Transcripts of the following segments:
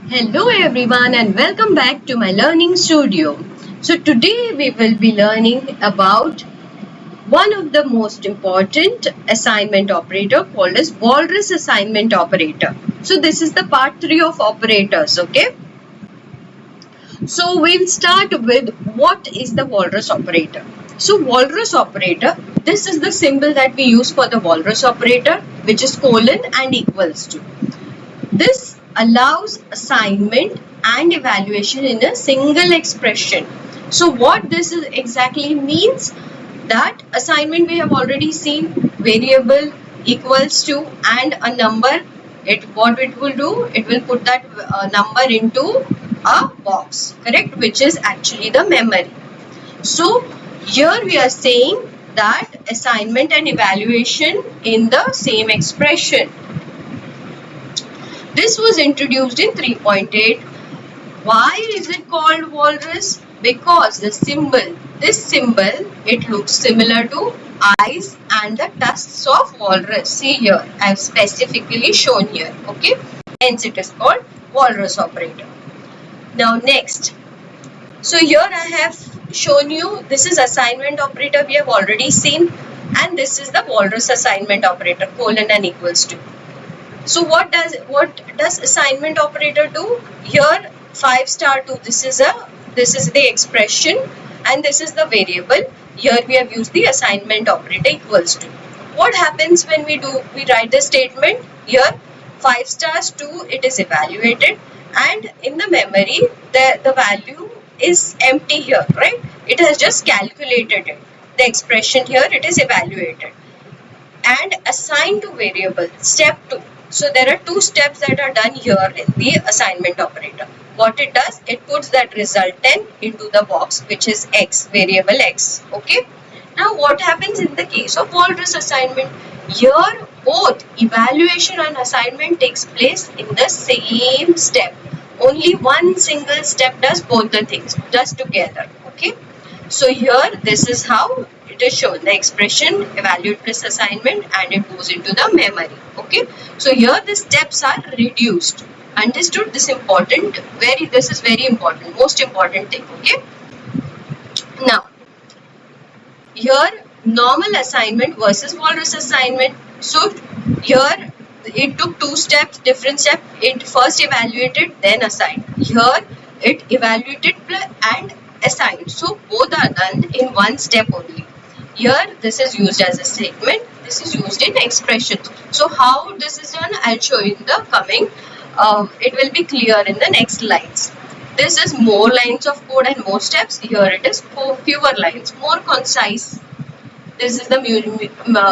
Hello everyone and welcome back to my learning studio. So today we will be learning about one of the most important assignment operator called as Walrus assignment operator. So this is the part 3 of operators, okay? So we'll start with what is the Walrus operator. So Walrus operator, this is the symbol that we use for the Walrus operator, which is colon and equals to. This allows assignment and evaluation in a single expression. So what this is exactly means, that assignment we have already seen, variable equals to and a number. What it will do, it will put that number into a box, correct, which is actually the memory. So here we are saying that assignment and evaluation in the same expression. This was introduced in 3.8. Why is it called walrus? Because this symbol, it looks similar to eyes and the tusks of walrus. See here, I have specifically shown here. Okay, hence it is called walrus operator. Now next, so here I have shown you, this is assignment operator we have already seen, and this is the walrus assignment operator, colon and equals to. So what does assignment operator do? Here 5 star 2, this is the expression and this is the variable. Here we have used the assignment operator equals to. What happens when we write the statement? Here 5 stars 2, it is evaluated, and in the memory the value is empty here, right? It has just calculated it. The expression here, it is evaluated and assigned to variable, step 2. So there are 2 steps that are done here in the assignment operator. What it does, it puts that result 10 into the box, which is x, variable x. Okay. Now what happens in the case of walrus assignment? Here both evaluation and assignment takes place in the same step. Only one single step does both the things, does together. Okay. So here this is how it is shown, the expression evaluate plus assignment, and it goes into the memory. Okay, so here the steps are reduced. Understood? This is very important, most important thing. Okay, now here normal assignment versus walrus assignment. So here it took 2 steps, different step. It first evaluated, then assigned. Here it evaluated and assigned. So both are done in one step only. Here this is used as a statement, this is used in expressions. So how this is done, I'll show you in the coming, it will be clear in the next lines. This is more lines of code and more steps. Here it is fewer lines, more concise. This is the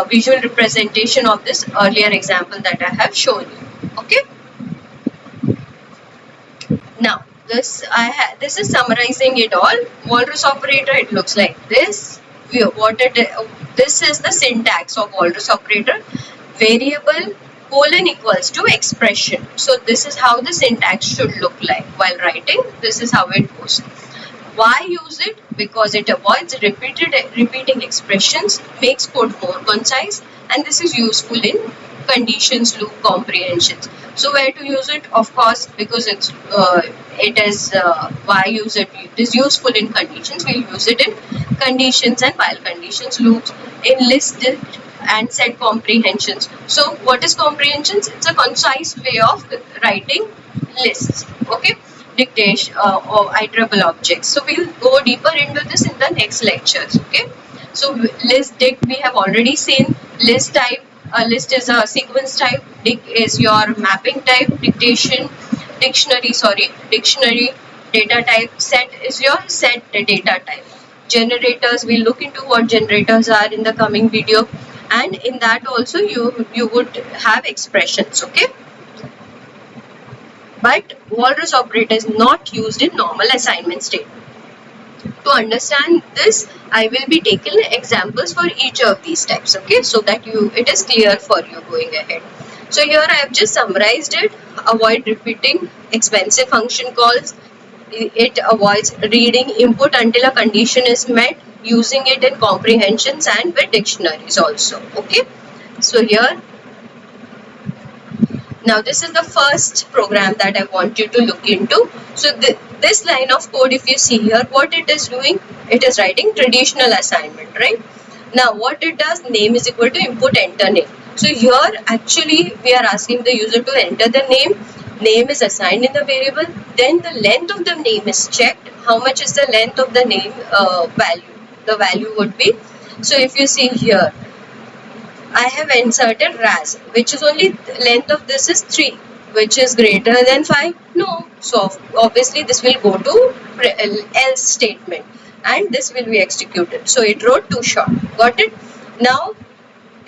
visual representation of this earlier example that I have shown you. Okay. Now this is summarizing it all. Walrus operator, it looks like this. This is the syntax of walrus operator. Variable colon equals to expression. So this is how the syntax should look like while writing. This is how it goes. Why use it? Because it avoids repeating expressions, makes code more concise, and this is useful in conditions loop comprehensions. So where to use it? Of course, because why use it? It is useful in conditions. We'll use it in conditions and while conditions loops, in list and set comprehensions. So what is comprehensions? It's a concise way of writing lists. Okay, dictation or iterable objects. So we'll go deeper into this in the next lectures. Okay, so list dict we have already seen. List type, list is a sequence type, dict is your mapping type, dictionary data type, set is your set data type. Generators, we'll look into what generators are in the coming video, and in that also you would have expressions. Okay, but walrus operator is not used in normal assignment statement. To understand this, I will be taking examples for each of these types, okay, so that it is clear for you going ahead. So here I have just summarized it. Avoid repeating expensive function calls. It avoids reading input until a condition is met, using it in comprehensions and with dictionaries also. Okay, so here Now this is the first program that I want you to look into. So this line of code, if you see here, what it is doing, it is writing traditional assignment, right? Now what it does, name is equal to input enter name. So here actually we are asking the user to enter the name is assigned in the variable, then the length of the name is checked, how much is the length of the name value, the value would be. So if you see here, I have inserted Raz, which is only length of this is 3, which is greater than 5. No. So obviously this will go to else statement and this will be executed. So it wrote too short. Got it? Now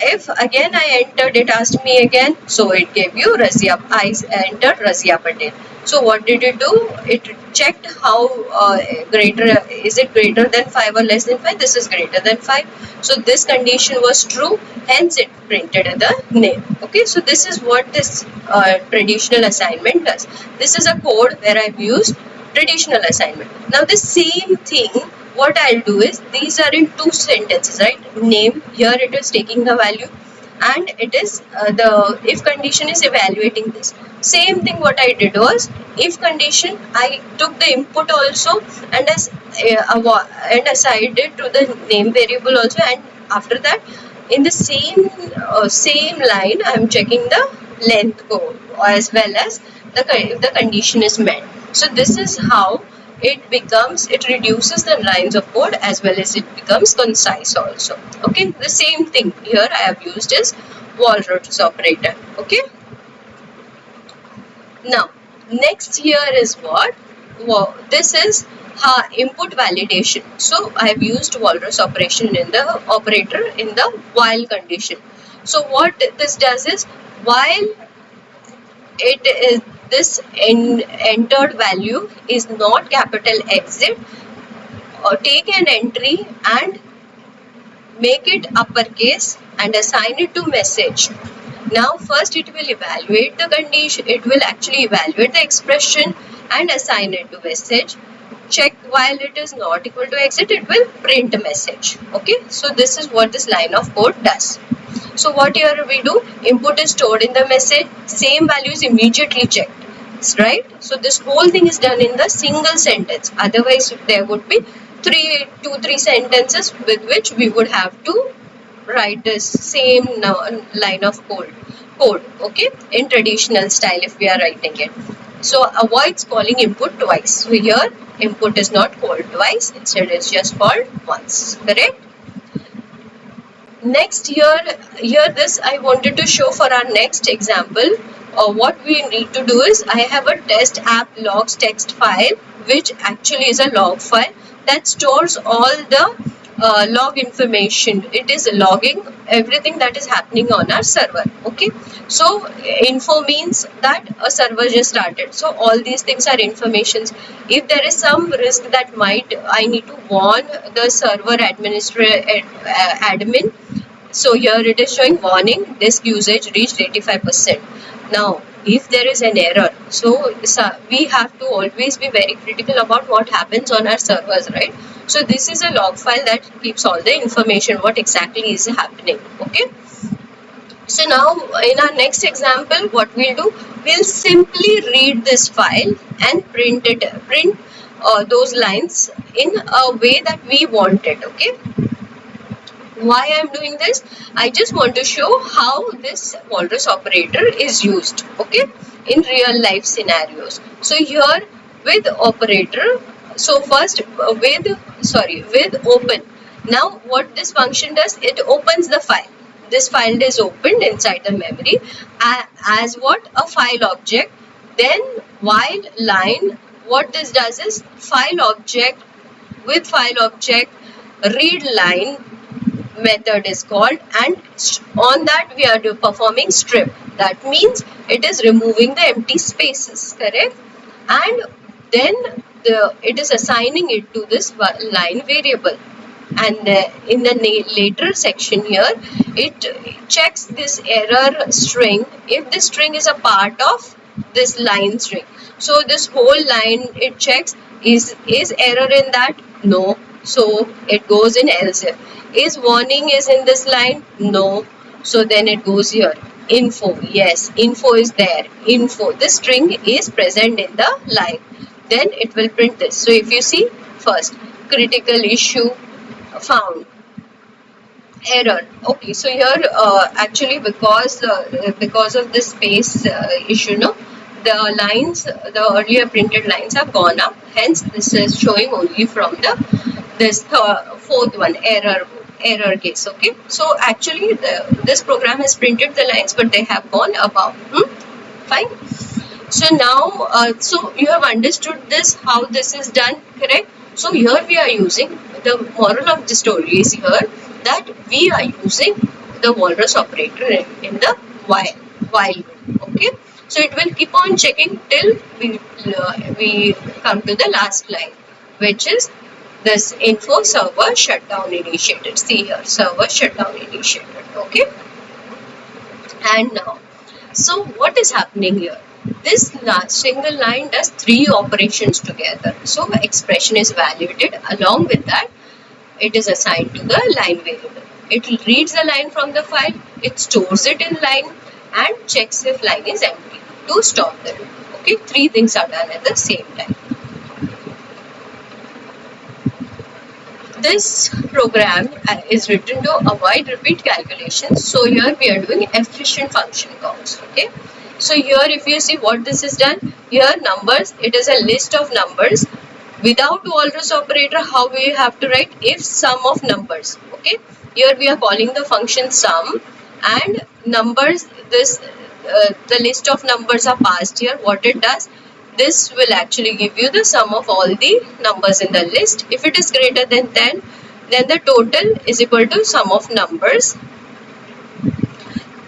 if again I entered, it asked me again, so it gave you Razia. I entered Razia Patel. So what did it do? It checked how is it greater than 5 or less than 5? This is greater than 5. So this condition was true, hence it printed the name. Okay, so this is what this traditional assignment does. This is a code where I've used traditional assignment. Now the same thing, what I'll do is, these are in 2 sentences, right? Name, here it is taking the value and it is the if condition is evaluating this. Same thing what I did was, if condition, I took the input also and assigned it to the name variable also, and after that in the same line I am checking the length code as well as if the condition is met. So this is how it reduces the lines of code as well as it becomes concise also. Okay, the same thing here I have used is walrus operator. Okay, now next here is what? This is input validation. So I have used walrus operation in the operator in the while condition. So what this does is, while it is this entered value is not capital exit, or take an entry and make it uppercase and assign it to message. Now first it will evaluate the condition, it will actually evaluate the expression and assign it to message. Check while it is not equal to exit, it will print a message. Okay, so this is what this line of code does. So what here we do, input is stored in the message, same value is immediately checked, right? So this whole thing is done in the single sentence. Otherwise there would be 2-3 sentences with which we would have to write this same line of code. Okay, in traditional style if we are writing it. So avoids calling input twice. So here input is not called twice, instead it's just called once. Correct? Next here this I wanted to show for our next example. What we need to do is, I have a test app logs text file, which actually is a log file that stores all the log information. It is logging everything that is happening on our server. Okay, so info means that a server just started, so all these things are informations. If there is some risk that I need to warn the server administrator admin. So here it is showing warning, disk usage reached 85%. Now if there is an error, so we have to always be very critical about what happens on our servers, right? So this is a log file that keeps all the information, what exactly is happening. Okay, so now in our next example, what we'll do, we'll simply read this file and print those lines in a way that we want it. Okay, why I'm doing this? I just want to show how this walrus operator is used, okay, in real life scenarios. So here with operator, so first with open. Now what this function does, it opens the file. This file is opened inside the memory as what? A file object. Then while line, what this does is, file object, with file object read line method is called, and on that we are performing strip. That means it is removing the empty spaces, correct? And then it is assigning it to this line variable, and in the later section here it checks this error string if this string is a part of this line string. So this whole line it checks, is error in that? No. So it goes in else if. Is warning is in this line? No. So then it goes here. info. Yes, info is there. Info. This string is present in the line. Then it will print this. So if you see first, critical issue found. Error. Okay, so here actually because of this space issue, no, the lines, the earlier printed lines have gone up. Hence, this is showing only from this fourth one, error case. Okay, so actually this program has printed the lines, but they have gone above. Fine. So now, so you have understood this, how this is done, correct? So here we are using, the moral of the story is here that we are using the walrus operator in the while loop. Okay, so it will keep on checking till we come to the last line, which is this info server shutdown initiated. See here, server shutdown initiated. Okay, and now, so what is happening here? This single line does three operations together. So expression is validated. Along with that, it is assigned to the line variable. It reads the line from the file, it stores it in line, and checks if line is empty to stop the loop. Okay, three things are done at the same time. This program is written to avoid repeat calculations. So here we are doing efficient function calls. Okay, so here if you see what this is done, here numbers, it is a list of numbers. Without walrus operator, how we have to write? If sum of numbers. Okay, here we are calling the function sum, and numbers, this the list of numbers are passed here. What it does, this will actually give you the sum of all the numbers in the list. If it is greater than 10, then the total is equal to sum of numbers.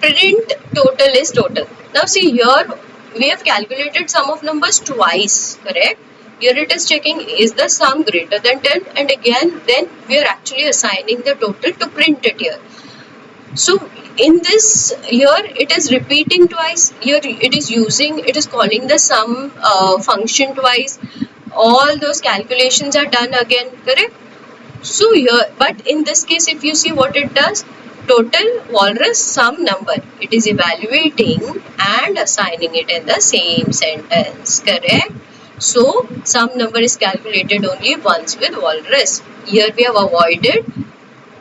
Print total is total. Now see here, we have calculated sum of numbers twice, correct? Here it is checking is the sum greater than 10, and again then we are actually assigning the total to print it here. So in this, here it is repeating twice. Here it is calling the sum function twice. All those calculations are done again, correct? So here, but in this case, if you see what it does, total walrus sum number, it is evaluating and assigning it in the same sentence, correct? So sum number is calculated only once with walrus. Here we have avoided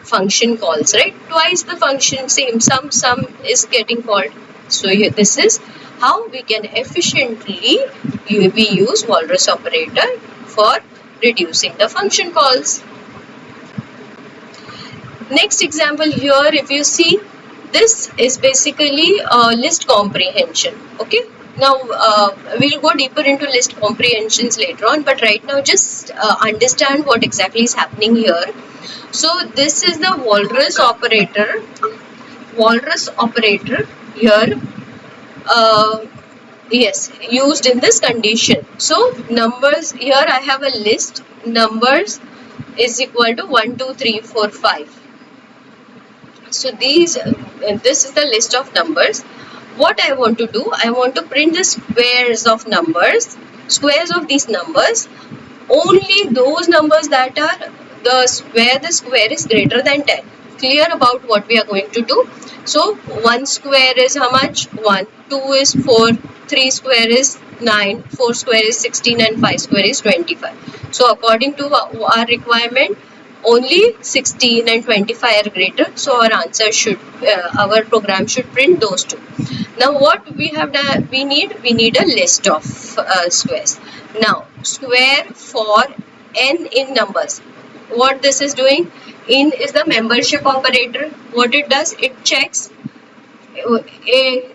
function calls, right? Twice the function, same sum is getting called. So here, this is how we can efficiently we use walrus operator for reducing the function calls. Next example here, if you see, this is basically list comprehension. Okay, now we'll go deeper into list comprehensions later on, but right now just understand what exactly is happening here. So this is the walrus operator here, yes, used in this condition. So numbers, here I have a list, numbers is equal to 1 2 3 4 5. So this is the list of numbers. What I want to do, I want to print the squares of numbers, squares of these numbers, only those numbers that are where the square is greater than 10. Clear about what we are going to do? So 1 square is how much? 1. 2 is 4. 3 square is 9. 4 square is 16, and 5 square is 25. So according to our requirement, only 16 and 25 are greater, so our answer should, our program should print those two. Now what we have done, we need a list of squares. Now square for n in numbers. What this is doing, in is the membership operator. What it does, it checks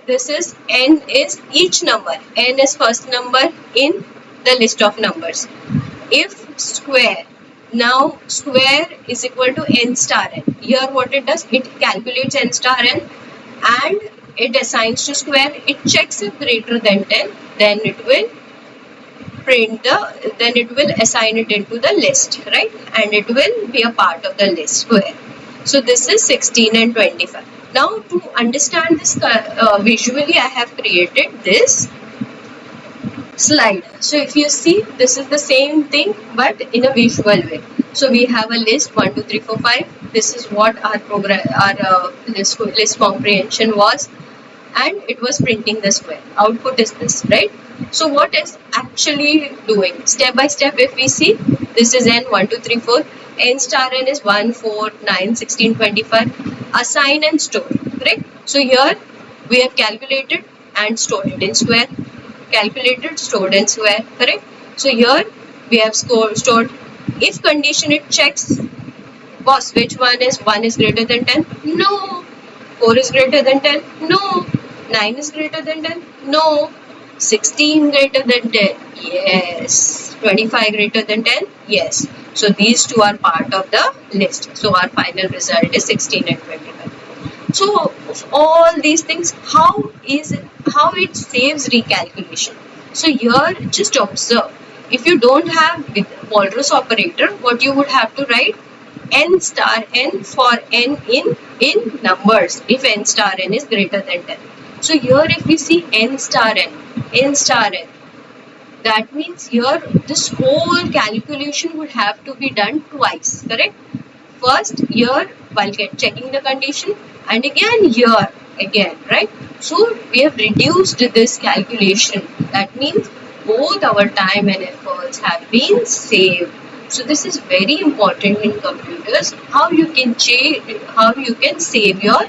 this is n is each number, n is first number in the list of numbers. If square, now square is equal to n star n. Here what it does, it calculates n star n and it assigns to square. It checks if greater than 10, then it will print then it will assign it into the list, right? And it will be a part of the list square. So this is 16 and 25. Now to understand this visually, I have created this slide. So if you see, this is the same thing but in a visual way. So we have a list 1 2 3 4 5. This is what our program, our list comprehension was. and it was printing the square. Output is this, right? So what is actually doing? Step by step, if we see, this is n 1 2 3 4. N star n is 1 4 9 16 25. Assign and store, correct? So here we have calculated and stored it in square. Calculated, stored in square, correct? So here we have stored. If condition it checks, boss, which one is greater than 10? No. 4 is greater than 10? No. 9 is greater than 10? No. 16 greater than 10? Yes. 25 greater than 10? Yes. So these two are part of the list. So our final result is 16 and 25. So of all these things, how it saves recalculation? So here just observe. If you don't have Walrus operator, what you would have to write? N star n for n in numbers if n star n is greater than 10. So here if we see n star n, that means here this whole calculation would have to be done twice, correct? First here while checking the condition, and again here again, right? So we have reduced this calculation. That means both our time and efforts have been saved. So this is very important in computers, how you can save your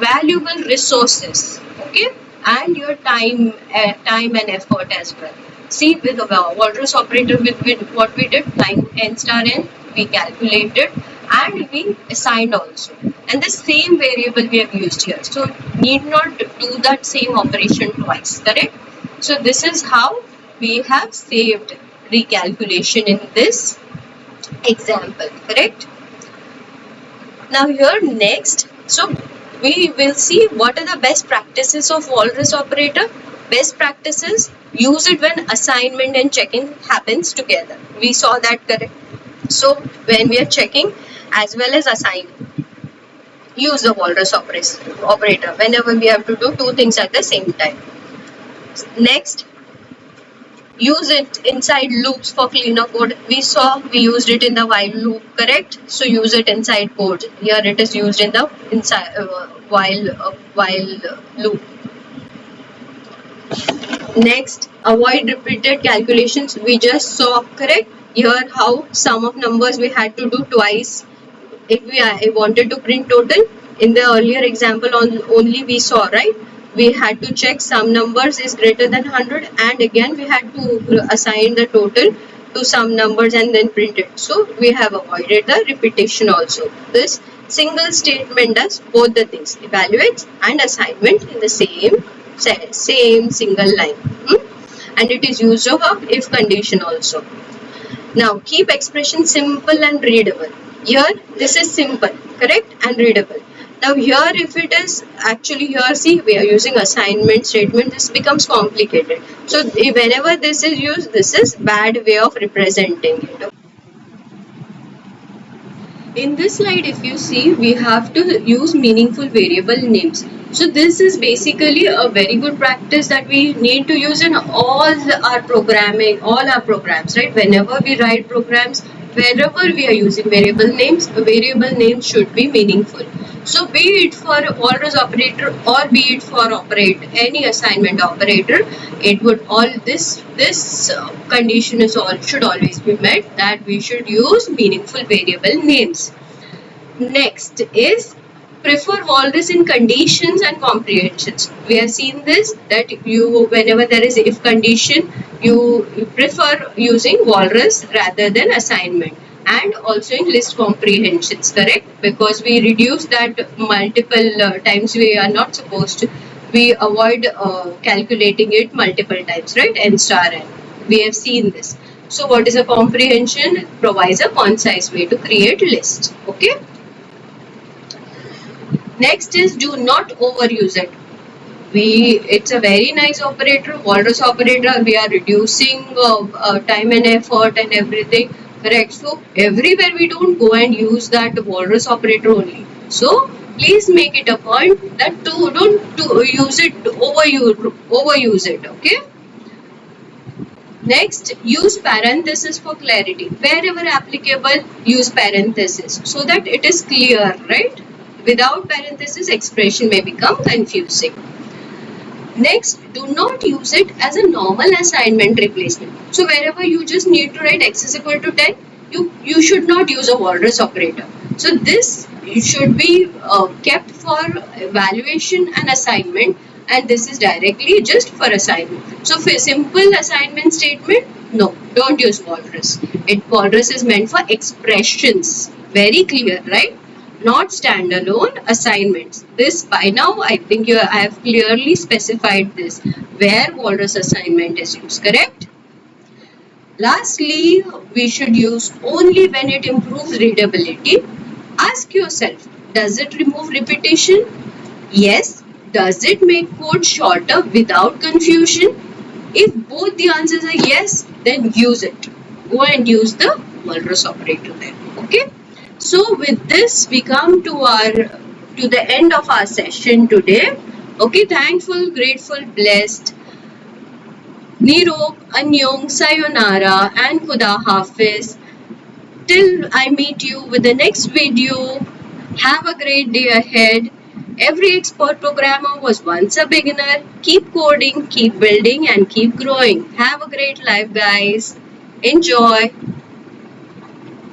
valuable resources, okay, and your time and effort as well. See, with the Walrus operator, with what we did, time n star n, we calculated and we assigned also, and the same variable we have used here. So need not do that same operation twice, correct? So this is how we have saved recalculation in this example, correct? Now here next, so we will see what are the best practices of Walrus operator. Best practices: use it when assignment and checking happens together. We saw that, correct? So when we are checking as well as assigning, use the Walrus operator whenever we have to do two things at the same time. Next, use it inside loops for cleaner code. We saw we used it in the while loop, correct? So use it inside code. Here it is used in the inside while loop. Next, avoid repeated calculations. We just saw, correct? Here how sum of numbers we had to do twice. If I wanted to print total, in the earlier example only we saw, right? We had to check some numbers is greater than 100, and again we had to assign the total to some numbers and then print it. So we have avoided the repetition also. This single statement does both the things, evaluates and assignment in the same single line, and it is used of if condition also. Now keep expression simple and readable. Here this is simple, correct, and readable. Now here if it is actually, here see we are using assignment statement, this becomes complicated. So whenever this is used, this is bad way of representing it. In this slide if you see, we have to use meaningful variable names. So this is basically a very good practice that we need to use in all our programming, all our programs, right? Whenever we write programs, wherever we are using variable names should be meaningful. So be it for Walrus operator or be it for any assignment operator, it would this condition should always be met, that we should use meaningful variable names. Next is prefer Walrus in conditions and comprehensions. We have seen this, that whenever there is if condition, you prefer using Walrus rather than assignment, and also in list comprehensions, correct? Because we reduce that multiple times we are not supposed to. We avoid calculating it multiple times, right? N star n. We have seen this. So what is a comprehension? It provides a concise way to create list. Okay. Next is do not overuse it. It's a very nice operator, Walrus operator. We are reducing time and effort and everything, correct? So everywhere we don't go and use that Walrus operator only. So please make it a point that don't use it, overuse it. Okay. Next, use parenthesis for clarity. Wherever applicable, use parenthesis so that it is clear, right? Without parenthesis, expression may become confusing. Next, do not use it as a normal assignment replacement. So wherever you just need to write x is equal to 10, you should not use a Walrus operator. So this should be kept for evaluation and assignment, and this is directly just for assignment. So for simple assignment statement, no, don't use Walrus. Walrus is meant for expressions. Very clear, right? Not standalone assignments. This by now I think I have clearly specified this where Walrus assignment is used, correct? Lastly, we should use only when it improves readability. Ask yourself, does it remove repetition? Yes. Does it make code shorter without confusion? If both the answers are yes, then use it. Go and use the Walrus operator then. Okay. So with this, we come to the end of our session today. Okay, thankful, grateful, blessed. Nirok, Anyong, Sayonara, and Khuda Hafiz. Till I meet you with the next video. Have a great day ahead. Every expert programmer was once a beginner. Keep coding, keep building, and keep growing. Have a great life, guys. Enjoy.